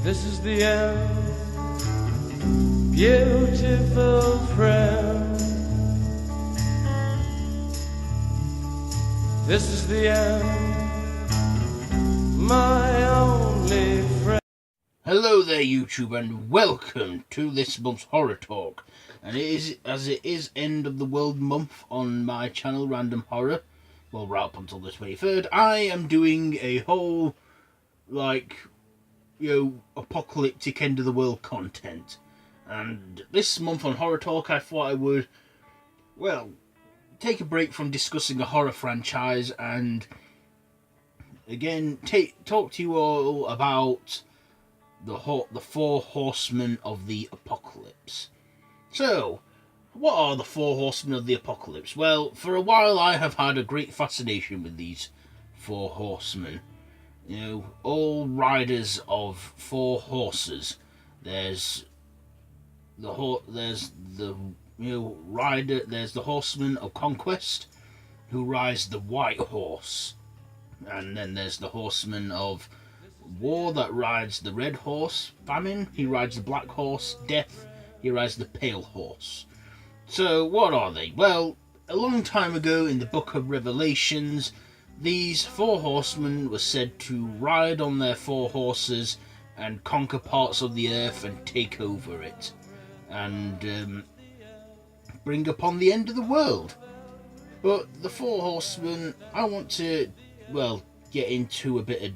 This is the end, beautiful friend. This is the end, my only friend. Hello there YouTube, and welcome to this month's Horror Talk. And it is end of the world month on my channel Random Horror, well, right up until the 23rd, I am doing a whole, apocalyptic end of the world content. And this month on Horror Talk, I thought I would, take a break from discussing a horror franchise and again talk to you all about the Four Horsemen of the Apocalypse. So, what are the Four Horsemen of the Apocalypse? Well, for a while I have had a great fascination with these Four Horsemen. You know, all riders of four horses. There's the Horseman of Conquest, who rides the white horse, and then there's the Horseman of War that rides the red horse, Famine. He rides the black horse, Death. He rides the pale horse. So what are they? Well, a long time ago in the book of Revelations, these four horsemen were said to ride on their four horses and conquer parts of the earth and take over it, and bring upon the end of the world. But the Four Horsemen, I want to, get into a bit of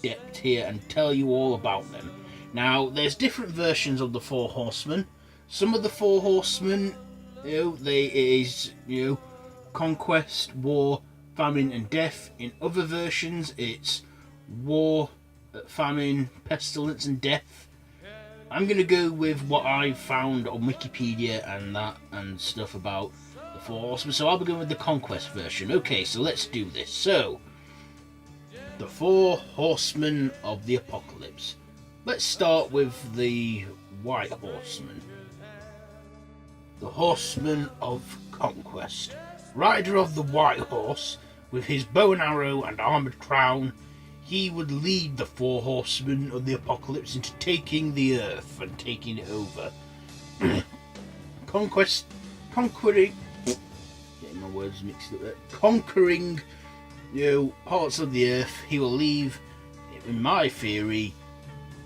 depth here and tell you all about them. Now, there's different versions of the Four Horsemen. Some of the Four Horsemen, Conquest, War, Famine and Death. In other versions, it's War, Famine, Pestilence and Death. I'm going to go with what I found on Wikipedia and stuff about the Four Horsemen. So I'll be going with the Conquest version. Okay, so let's do this. So, the Four Horsemen of the Apocalypse. Let's start with the White Horseman. The Horseman of Conquest. Rider of the white horse, with his bow and arrow and armoured crown, he would lead the Four Horsemen of the Apocalypse into taking the earth and taking it over. Conquering, getting my words mixed up there, conquering, parts of the earth. He will leave, in my theory,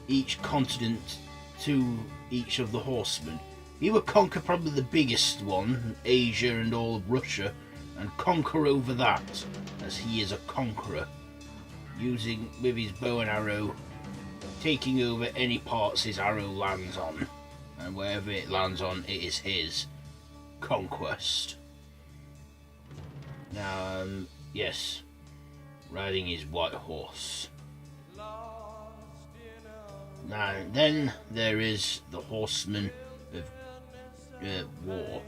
each continent to each of the horsemen. He would conquer probably the biggest one, Asia and all of Russia, and conquer over that, as he is a conqueror, using with his bow and arrow, taking over any parts his arrow lands on, and wherever it lands on, it is his. Conquest. Now, yes, riding his white horse. Now, then there is the Horseman of War,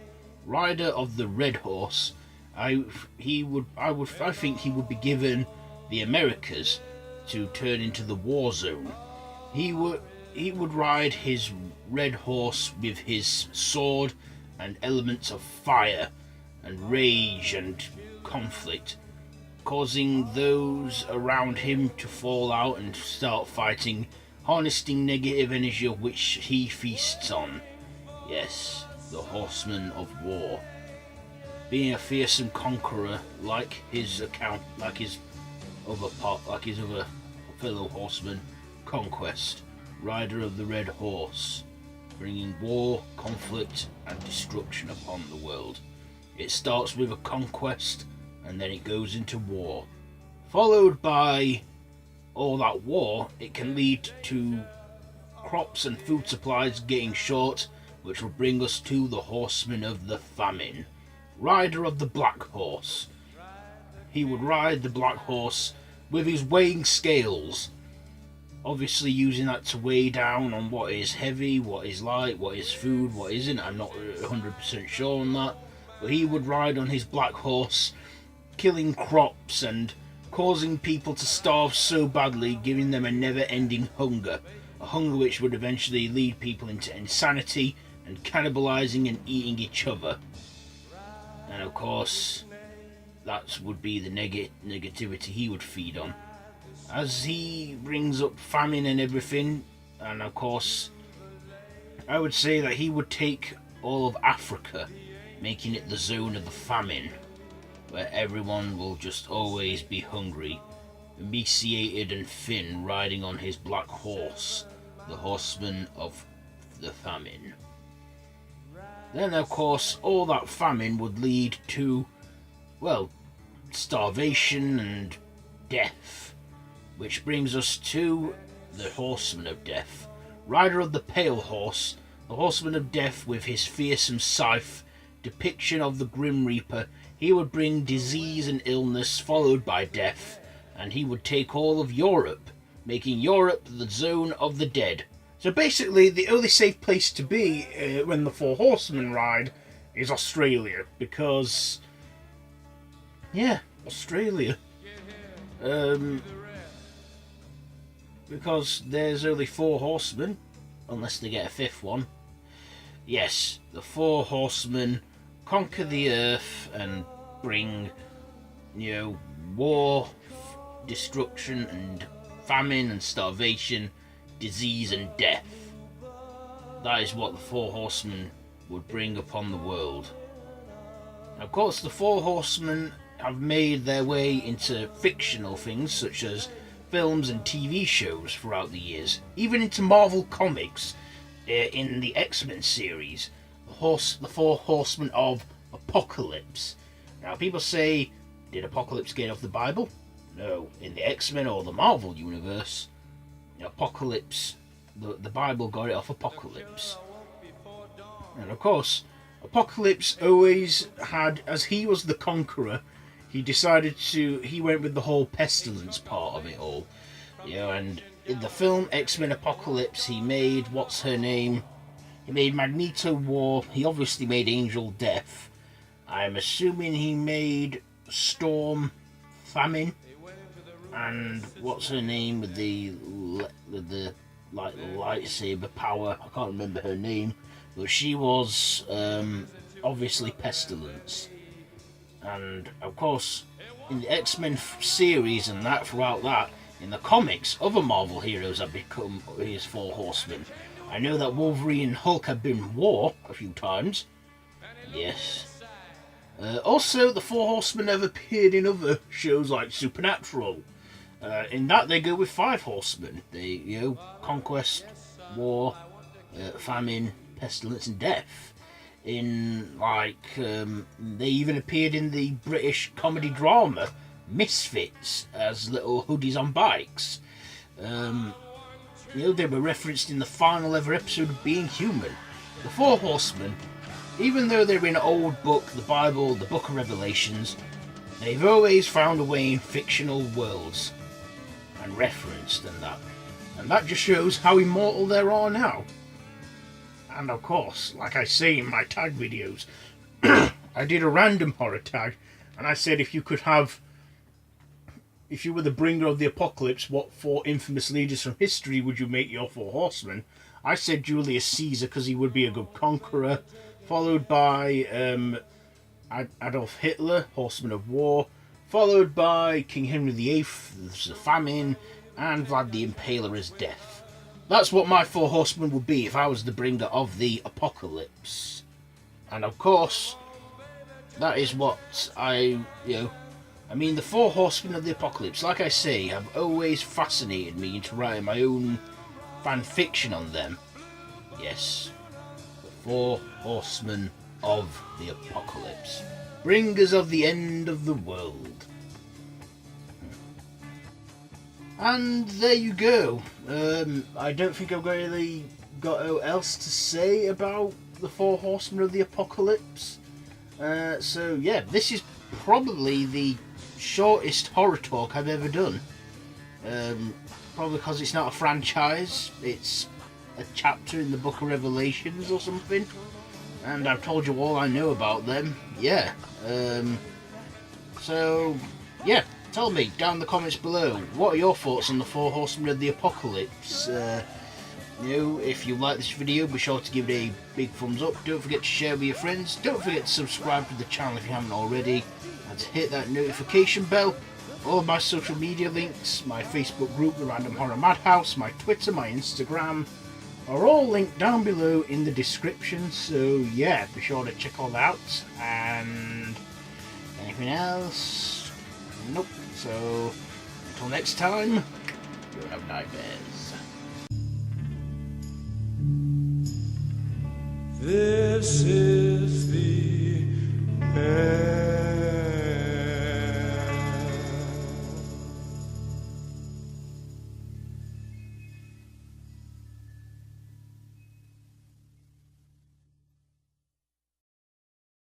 rider of the red horse. I think he would be given the Americas to turn into the war zone. He would ride his red horse with his sword and elements of fire and rage and conflict, causing those around him to fall out and start fighting, harnessing negative energy of which he feasts on. Yes, the Horseman of War. Being a fearsome conqueror like his other fellow horseman, Conquest, rider of the red horse, bringing war, conflict and destruction upon the world. It starts with a conquest and then it goes into war. Followed by all that war, it can lead to crops and food supplies getting short, which will bring us to the Horseman of the Famine, rider of the black horse. He would ride the black horse with his weighing scales, obviously using that to weigh down on what is heavy, what is light, what is food, what isn't. I'm not 100% sure on that, but he would ride on his black horse, killing crops and causing people to starve so badly, giving them a never-ending hunger, a hunger which would eventually lead people into insanity and cannibalizing and eating each other. And of course, that would be the negativity he would feed on. As he brings up famine and everything, And of course, I would say that he would take all of Africa, making it the zone of the famine, where everyone will just always be hungry, emaciated and thin, riding on his black horse, the Horseman of the Famine. Then, of course, all that famine would lead to, well, starvation and death, which brings us to the Horseman of Death, rider of the pale horse, the Horseman of Death with his fearsome scythe, depiction of the Grim Reaper. He would bring disease and illness, followed by death, and he would take all of Europe, making Europe the zone of the dead. So basically, the only safe place to be when the Four Horsemen ride is Australia, because, yeah, Australia. Because there's only 4 horsemen, unless they get a 5th one. Yes, the 4 horsemen conquer the earth and bring, war, destruction and famine and starvation, disease and death. That is what the 4 horsemen would bring upon the world. Of course, the 4 horsemen have made their way into fictional things such as films and TV shows throughout the years, even into Marvel Comics. In the X-Men series, the 4 Horsemen of Apocalypse. Now, people say, did Apocalypse get off the Bible? No. In the X-Men or the Marvel universe, Apocalypse, the Bible got it off Apocalypse. And of course, Apocalypse always had, as he was the conqueror, he went with the whole pestilence part of it all. And in the film X-Men Apocalypse, he made, what's her name? He made Magneto War. He obviously made Angel Death. I'm assuming he made Storm Famine. And what's her name with the lightsaber power? I can't remember her name, but she was obviously Pestilence. And of course, in the X-Men series and that, throughout that, in the comics, other Marvel heroes have become his 4 horsemen. I know that Wolverine and Hulk have been in war a few times. Yes. Also, the 4 horsemen have appeared in other shows like Supernatural. In that, they go with 5 horsemen. They, Conquest, War, Famine, Pestilence, and Death. They even appeared in the British comedy drama Misfits as little hoodies on bikes. They were referenced in the final ever episode of Being Human. The 4 Horsemen, even though they're in an old book, the Bible, the Book of Revelations, they've always found a way in fictional worlds and referenced and that. And that just shows how immortal there are now. And of course, like I say in my tag videos, I did a random horror tag, and I said if you were the bringer of the apocalypse, what 4 infamous leaders from history would you make your 4 horsemen? I said Julius Caesar because he would be a good conqueror, followed by Adolf Hitler, Horseman of War, followed by King Henry VIII, the famine, and Vlad the Impaler as death. That's what my 4 horsemen would be if I was the bringer of the apocalypse. And of course, that is what the 4 horsemen of the apocalypse, like I say, have always fascinated me into writing my own fan fiction on them. Yes, the 4 horsemen of the apocalypse, bringers of the end of the world. And there you go. I don't think I've really got else to say about the 4 horsemen of the apocalypse. So yeah, this is probably the shortest horror talk I've ever done. Probably because it's not a franchise, it's a chapter in the Book of Revelations or something, and I've told you all I know about them. Yeah. So yeah, tell me down in the comments below, what are your thoughts on the 4 Horsemen of the Apocalypse? If you like this video, be sure to give it a big thumbs up. Don't forget to share with your friends. Don't forget to subscribe to the channel if you haven't already, and to hit that notification bell. All of my social media links, my Facebook group, The Random Horror Madhouse, my Twitter, my Instagram, are all linked down below in the description. So yeah, be sure to check all that out. And anything else? Nope. So until next time, you'll have nightmares. This is the end.